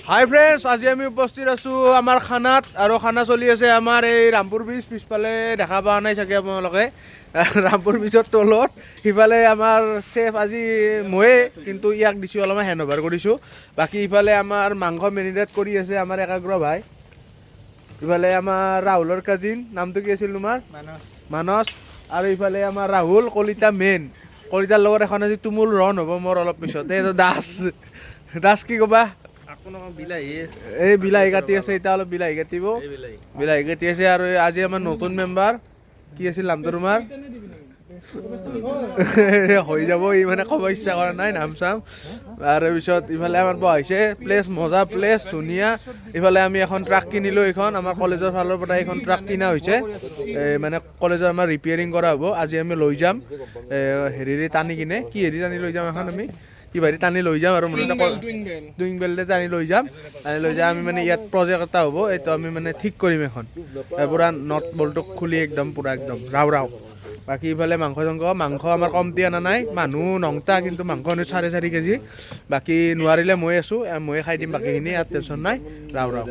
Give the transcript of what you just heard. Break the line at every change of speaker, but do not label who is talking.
হাই friends, আজি আমি উপস্থিত আছোঁ আমাৰ খানাত আৰু খানা চলি আছে আমাৰ এই ৰামপুৰ ব্ৰিজ পিছফালে দেখা পোৱা নাই চাগে আপোনালোকে ৰামপুৰ ব্ৰিজৰ তলত সিফালে আমাৰ চেফ আজি ময়ে কিন্তু ইয়াক দিছোঁ অলপমান হেণ্ড অভাৰ কৰিছোঁ বাকী ইফালে আমাৰ মাংস মেৰিনেট কৰি আছে আমাৰ একাগ্ৰ ভাই ইফালে আমাৰ ৰাহুলৰ কাজিন নামটো কি আছিল তোমাৰ মানস আৰু ইফালে আমাৰ ৰাহুল কলিতা মেইন কলিতাৰ লগত এখন আজি তুমুল ৰন হ'ব মোৰ অলপ পিছত এই দাস দাস কি ক'বা এই বিলাহী কাটি আছে এতিয়া অলপ বিলাহী কাটিব বিলাহী কাটি আছে আৰু আজি আমাৰ নতুন মেম্বাৰ কি আছিল নামটো তোমাৰ হৈ যাব ই মানে ক'ব ইচ্ছা কৰা নাই নাম চাম তাৰপিছত ইফালে আমাৰ বহাইছে প্লেচ মজা প্লেচ ধুনীয়া ইফালে আমি এখন ট্ৰাক কিনিলোঁ এইখন আমাৰ কলেজৰ ফালৰ পৰা এইখন ট্ৰাক কিনা হৈছে মানে কলেজৰ আমাৰ ৰিপেয়াৰিং কৰা হ'ব আজি আমি লৈ যাম হেৰিৰে টানি কিনে কি হেৰি টানি লৈ যাম এখন আমি কিবা টানি লৈ যাম আৰু মানে ডুইং বেল্টে টানি লৈ যাম আমি মানে ইয়াত প্ৰজেক্ট এটা হ'ব এইটো আমি মানে ঠিক কৰিম এখন পূৰা নট বলটো খুলি একদম পূৰা একদম ৰাও ৰাও বাকী ইফালে মাংস আমাৰ কমতি অনা নাই মানুহ নংটা কিন্তু মাংস আনো 4.5 কেজি বাকী নোৱাৰিলে মই আছোঁ ময়ে খাই দিম বাকীখিনি ইয়াত টেনশ্যন নাই ৰাও ৰাও